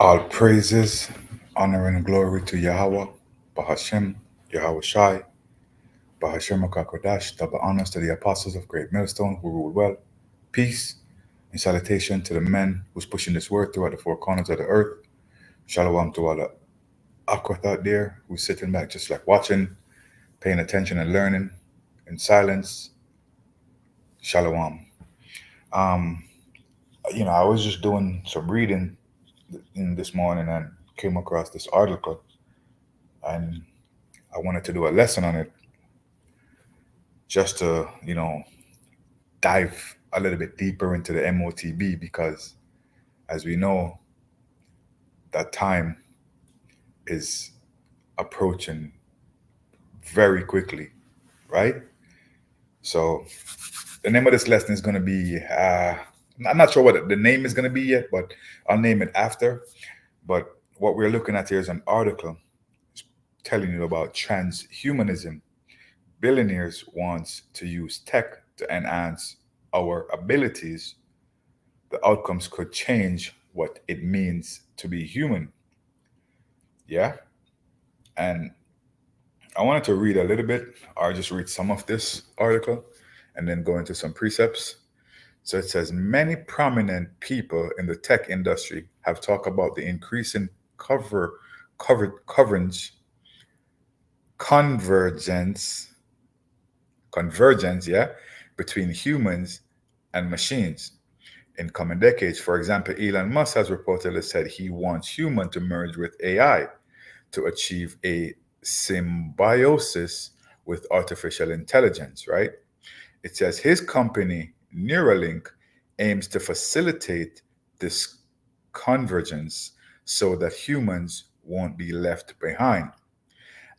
All praises, honor, and glory to Yahweh, Bahashem, Yahweh Shai, Bahashem Akakodash, double honors to the apostles of Great Millstone who rule well, peace and salutation to the men who's pushing this word throughout the four corners of the earth. Shalom to all the Akwat out there who's sitting back just like watching, paying attention and learning in silence. Shalom. Um, I was just doing some reading in this morning and came across this article and I wanted to do a lesson on it just to, dive a little bit deeper into the MOTB because as we know, that time is approaching very quickly, right? So the name of this lesson is going to be, I'm not sure what the name is going to be yet, but I'll name it after. But what we're looking at here is an article telling you about transhumanism. Billionaires wants to use tech to enhance our abilities. The outcomes could change what it means to be human. Yeah. And I wanted to read a little bit, or just read some of this article and then go into some precepts. So it says many prominent people in the tech industry have talked about the increasing coverage convergence convergence, yeah, between humans and machines in coming decades. For example, Elon Musk has reportedly said he wants human to merge with AI to achieve a symbiosis with artificial intelligence, right? It says his company, Neuralink, aims to facilitate this convergence so that humans won't be left behind.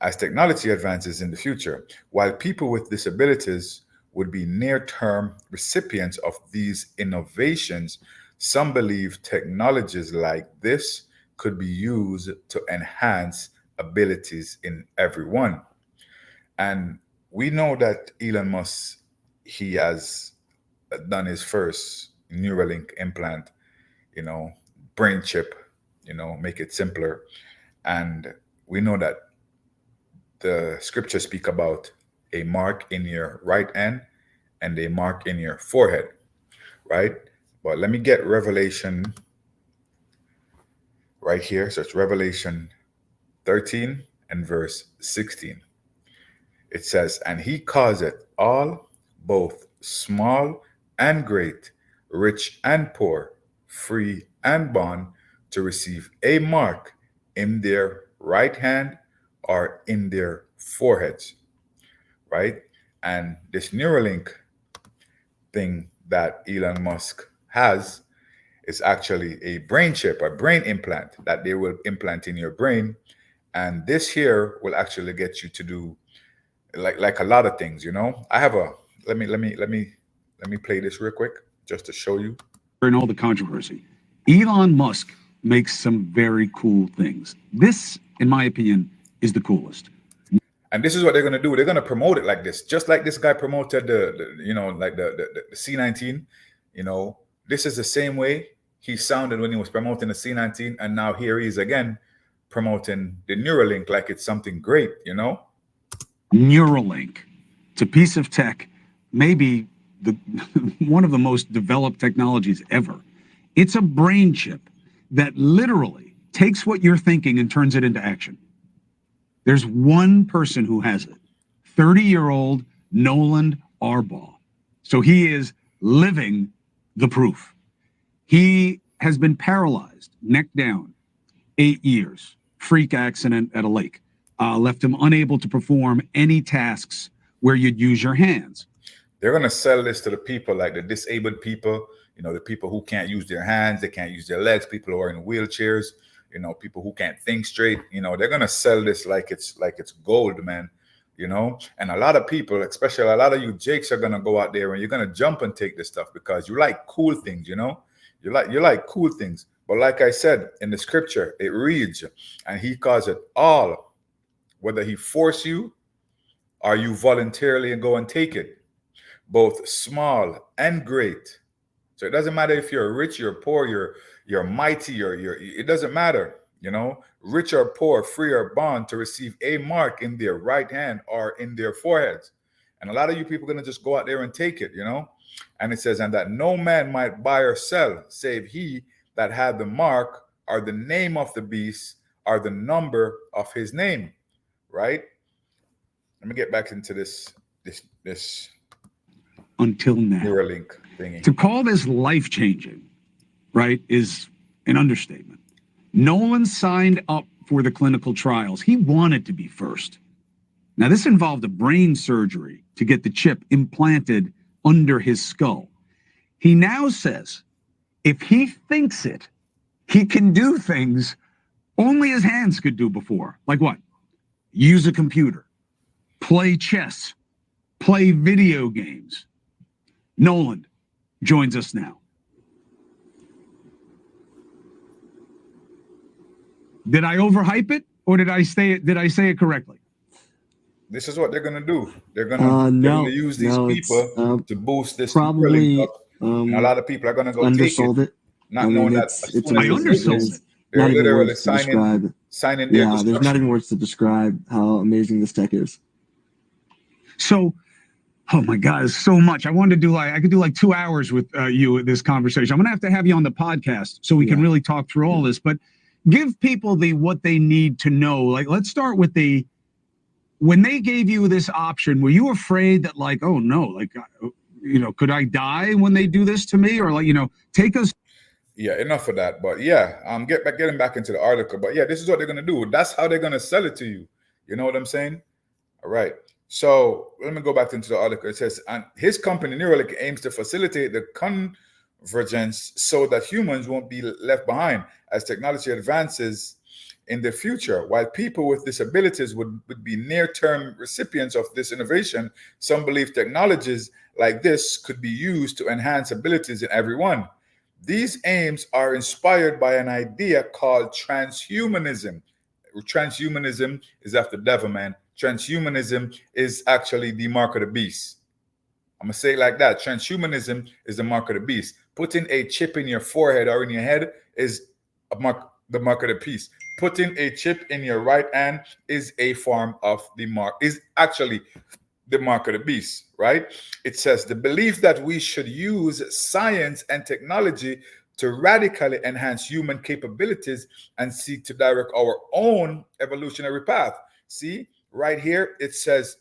As technology advances in the future, while people with disabilities would be near term recipients of these innovations, some believe technologies like this could be used to enhance abilities in everyone. And we know that Elon Musk, he has done his first Neuralink implant, you know, brain chip, make it simpler. And we know that the scriptures speak about a mark in your right hand and a mark in your forehead, right? But let me get Revelation right here. So it's Revelation 13 and verse 16. It says, and he causeth all, both small and great, rich and poor, free and bond, to receive a mark in their right hand or in their foreheads, right? And this Neuralink thing that Elon Musk has is actually a brain chip, a brain implant that they will implant in your brain. And this here will actually get you to do like a lot of things, I have a let me play this real quick just to show you. And all the controversy, Elon Musk makes some very cool things. This, in my opinion, is the coolest. And this is what they're going to do. They're going to promote it like this, just like this guy promoted like the C19. This is the same way he sounded when he was promoting the C19, and now here he is again promoting the Neuralink like it's something great. Neuralink, it's a piece of tech, maybe the one of the most developed technologies ever. It's a brain chip that literally takes what you're thinking and turns it into action. There's one person who has it, 30-year-old Nolan Arbaugh. So he is living the proof. He has been paralyzed, neck down, 8 years, freak accident at a lake, left him unable to perform any tasks where you'd use your hands. They're going to sell this to the people, like the disabled people, the people who can't use their hands, they can't use their legs, people who are in wheelchairs, people who can't think straight. They're going to sell this like it's gold, man. And a lot of people, especially a lot of you jakes, are going to go out there and you're going to jump and take this stuff because you like cool things. You like cool things. But like I said in the scripture, it reads, and he calls it all, whether he force you or you voluntarily and go and take it, both small and great. So it doesn't matter if you're rich, you're poor, you're mighty, you're it doesn't matter. Rich or poor, free or bond, to receive a mark in their right hand or in their foreheads. And a lot of you people are gonna just go out there and take it. And it says, and that no man might buy or sell, save he that had the mark or the name of the beast or the number of his name. Right? Let me get back into this until now. Neuralink thingy. To call this life-changing, right, is an understatement. Nolan signed up for the clinical trials. He wanted to be first. Now, this involved a brain surgery to get the chip implanted under his skull. He now says if he thinks it, he can do things only his hands could do before. Like what? Use a computer, play chess, play video games. Nolan joins us now. Did I overhype it, or did I say it correctly? This is what they're gonna do. They're gonna use these people to boost this probably. And a lot of people are gonna go undersold take it, not knowing that as soon as I undersold it. they're Not even literally words to describe. signing their Yeah, there's not destruction. even words to describe how amazing this tech is. So, oh my God, it's so much. I wanted to do I could do like 2 hours with you at this conversation. I'm gonna have to have you on the podcast so we can really talk through all this. But give people what they need to know. Like, let's start with when they gave you this option. Were you afraid that, like, oh no, like, could I die when they do this to me, or like, take us? Yeah, enough of that. But yeah, getting back into the article. But yeah, this is what they're gonna do. That's how they're gonna sell it to you. You know what I'm saying? All right. So let me go back into the article. It says, and his company Neuralink aims to facilitate the convergence so that humans won't be left behind as technology advances in the future. While people with disabilities would be near-term recipients of this innovation, some believe technologies like this could be used to enhance abilities in everyone. These aims are inspired by an idea called transhumanism. Transhumanism is after devil, man. Transhumanism is actually the mark of the beast. I'm gonna say it like that. Transhumanism is the mark of the beast. Putting a chip in your forehead or in your head is the mark of the beast. Putting a chip in your right hand is a form of is actually the mark of the beast, right? It says the belief that we should use science and technology to radically enhance human capabilities and seek to direct our own evolutionary path. See, right here, it says,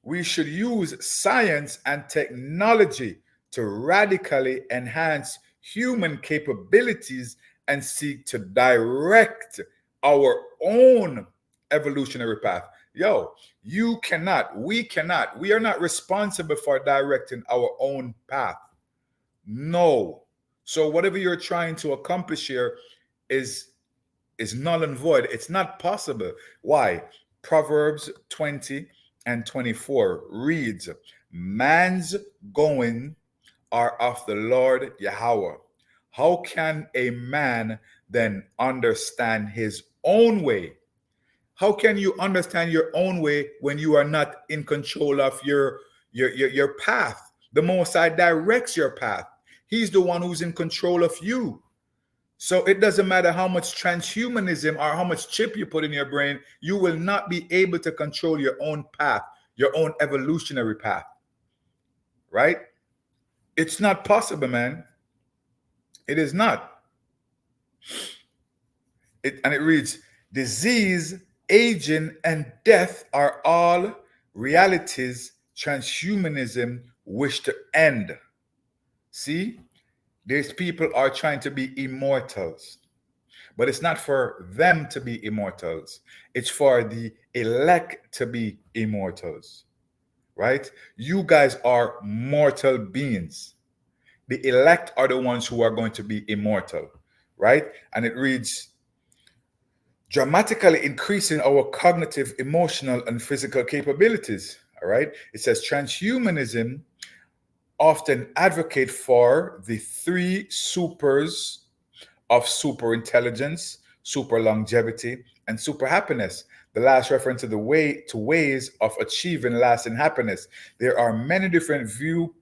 we should use science and technology to radically enhance human capabilities and seek to direct our own evolutionary path. Yo, we are not responsible for directing our own path. No. So whatever you're trying to accomplish here is null and void. It's not possible. Why? Proverbs 20 and 24 reads, man's going are of the Lord Yahweh. How can a man then understand his own way? How can you understand your own way when you are not in control of your path? The Most High directs your path. He's the one who's in control of you. So it doesn't matter how much transhumanism or how much chip you put in your brain, you will not be able to control your own path, your own evolutionary path. Right? It's not possible, man. It is not. And it reads, disease, aging, and death are all realities transhumanism wish to end. See? These people are trying to be immortals. But it's not for them to be immortals. It's for the elect to be immortals. Right? You guys are mortal beings. The elect are the ones who are going to be immortal. Right? And it reads, dramatically increasing our cognitive, emotional, and physical capabilities. All right. It says transhumanism often advocate for the three supers of super intelligence, super longevity, and super happiness. The last reference to ways of achieving lasting happiness. There are many different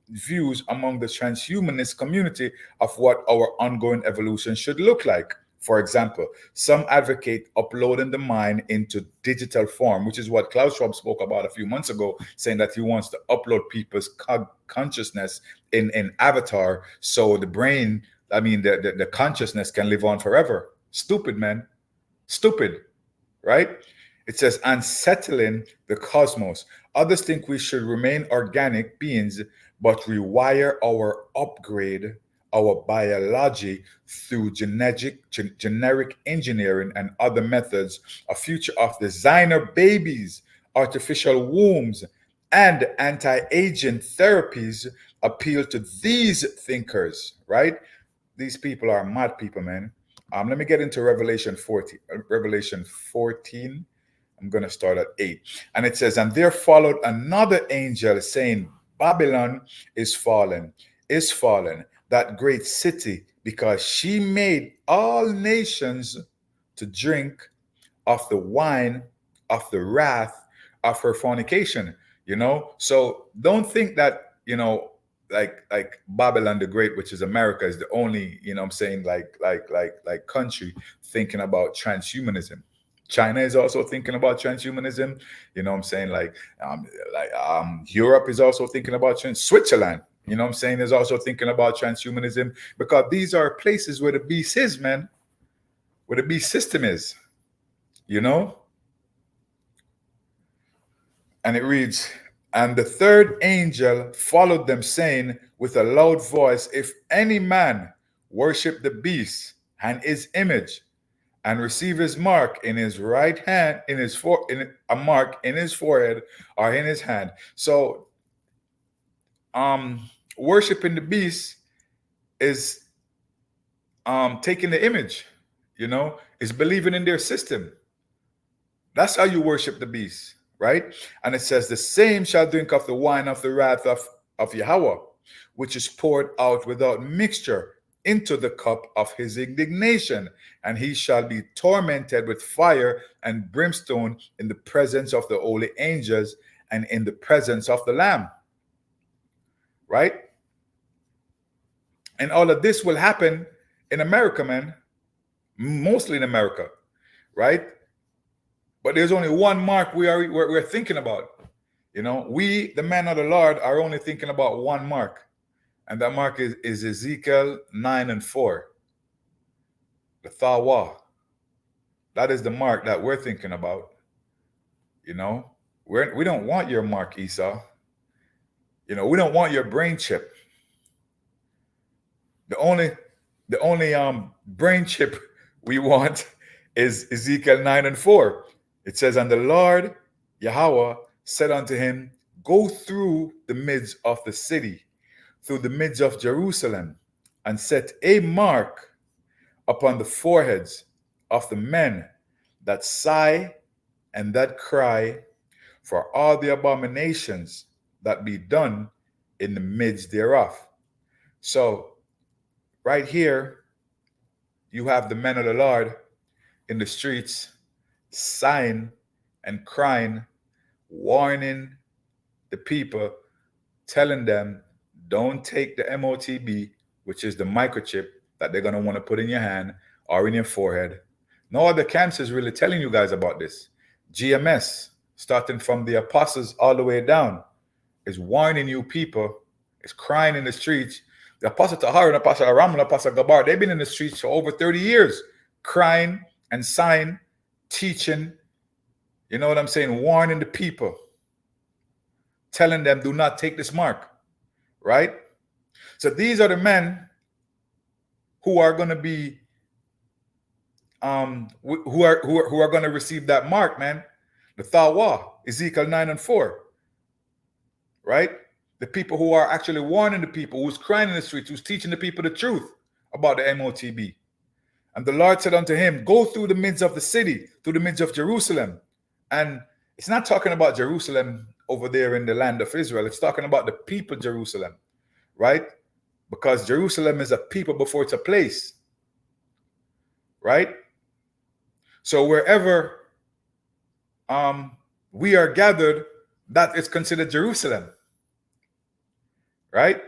views among the transhumanist community of what our ongoing evolution should look like. For example, some advocate uploading the mind into digital form, which is what Klaus Schwab spoke about a few months ago, saying that he wants to upload people's consciousness in avatar so the brain, I mean, the consciousness can live on forever. Stupid, man. Stupid, right? It says unsettling the cosmos. Others think we should remain organic beings, but rewire our upgrade, our biology through generic engineering and other methods, a future of designer babies, artificial wombs, and anti-aging therapies appeal to these thinkers, right? These people are mad people, man. Let me get into Revelation 14. Revelation 14. I'm going to start at 8. And it says, and there followed another angel saying, Babylon is fallen, that great city, because she made all nations to drink of the wine of the wrath of her fornication. So don't think that, like Babylon the Great, which is America, is the only, I'm saying, like country thinking about transhumanism. China is also thinking about transhumanism. I'm saying, Europe is also thinking about Switzerland. I'm saying, is also thinking about transhumanism, because these are places where the beast is, man, where the beast system is. you know? And it reads, and the third angel followed them, saying with a loud voice, if any man worship the beast and his image, and receive his mark in his right hand, a mark in his forehead or in his hand. So, worshiping the beast is taking the image, is believing in their system. That's how you worship the beast, right? And it says, the same shall drink of the wine of the wrath of Yahweh, which is poured out without mixture into the cup of his indignation, and he shall be tormented with fire and brimstone in the presence of the holy angels and in the presence of the Lamb, right? And all of this will happen in America, man, mostly in America, right? But there's only one mark we're thinking about. We, the men of the Lord, are only thinking about one mark, and that mark is Ezekiel 9:4, the Thawa. That is the mark that we're thinking about. We don't want your mark, Esau. We don't want your brain chip. The only brain chip we want is Ezekiel 9:4. It says, and the Lord Yahweh said unto him, go through the midst of the city, through the midst of Jerusalem, and set a mark upon the foreheads of the men that sigh and that cry for all the abominations that be done in the midst thereof. So, right here, you have the men of the Lord in the streets sighing and crying, warning the people, telling them, don't take the MOTB, which is the microchip that they're going to want to put in your hand or in your forehead. No other camps is really telling you guys about this. GMS, starting from the apostles all the way down, is warning you people, is crying in the streets. The Apostle Tahar and Apostle Aram and Apostle Gabar, they've been in the streets for over 30 years, crying and sighing, teaching, you know what I'm saying, warning the people, telling them, do not take this mark, right? So these are the men who are going to be, who are going to receive that mark, man. The Thawa, Ezekiel 9:4, right? The people who are actually warning the people, who's crying in the streets, who's teaching the people the truth about the MOTB. And the Lord said unto him, go through the midst of the city, through the midst of Jerusalem. And it's not talking about Jerusalem over there in the land of Israel. It's talking about the people Jerusalem, right? Because Jerusalem is a people before it's a place, right? So wherever we are gathered, that is considered Jerusalem, right?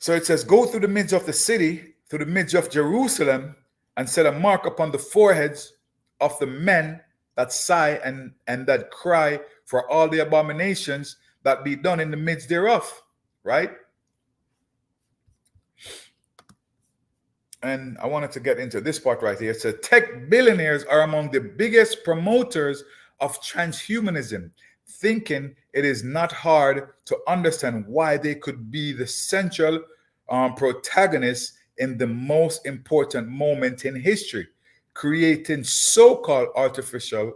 So it says, go through the midst of the city, through the midst of Jerusalem, and set a mark upon the foreheads of the men that sigh and that cry for all the abominations that be done in the midst thereof, right? And I wanted to get into this part right here. It says, tech billionaires are among the biggest promoters of transhumanism, thinking it is not hard to understand why they could be the central protagonists in the most important moment in history, creating so-called artificial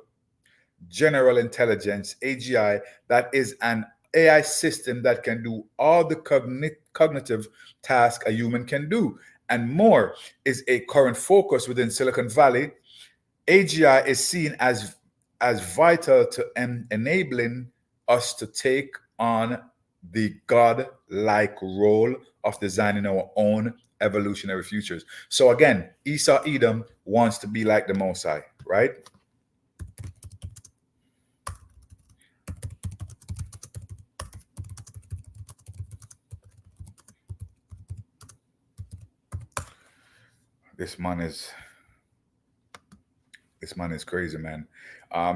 general intelligence, AGI, that is an AI system that can do all the cognitive tasks a human can do and more, is a current focus within Silicon Valley. AGI is seen as vital to enabling us to take on the God-like role of designing our own evolutionary futures. So again, Esau Edom wants to be like the Mosai, right? This man is This man is crazy, man.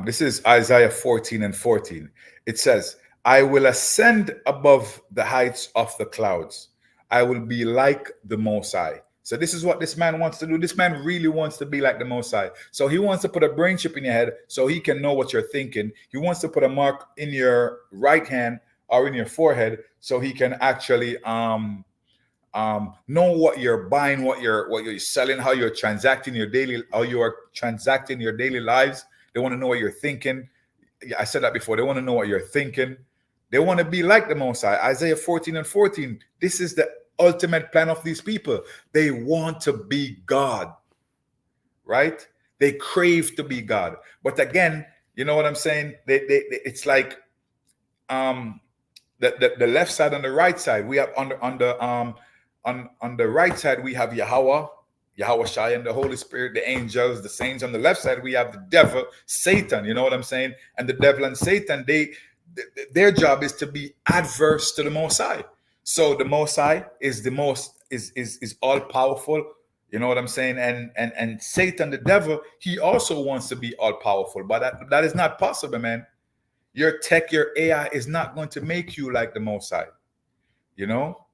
This is Isaiah 14 and 14. It says, I will ascend above the heights of the clouds. I will be like the Most High. So this is what this man wants to do. This man really wants to be like the Most High. So he wants to put a brain chip in your head so he can know what you're thinking. He wants to put a mark in your right hand or in your forehead so he can actually know what you're buying, what you're selling, how you're transacting your daily, how you are transacting your daily lives. They want to know what you're thinking. Yeah, I said that before. They want to know what you're thinking. They want to be like the Most High. Isaiah 14 and 14. This is the ultimate plan of these people. They want to be God, right? They crave to be God. But again, you know what I'm saying? It's like the left side and the right side. We have on the right side we have Yahweh Shai and the Holy Spirit, the angels, the saints. On the left side we have the devil, Satan. You know what I'm saying? And the devil and Satan, their job is to be adverse to the Most High. So the Most High is the most is all powerful. You know what I'm saying? And Satan, the devil, he also wants to be all powerful, but that is not possible, man. Your tech, your AI is not going to make you like the Most High. You know?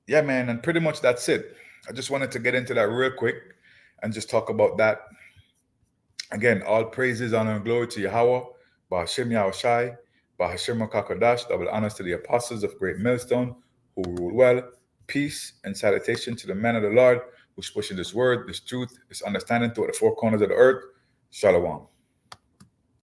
Yeah, man. And pretty much that's it. I just wanted to get into that real quick and just talk about that. Again, all praises, honor, and glory to Yahweh, Bahashem Yahushai, Bahashem Kakadash, double honors to the apostles of Great Millstone who rule well. Peace and salutation to the men of the Lord who's pushing this word, this truth, this understanding toward the four corners of the earth. Shalom.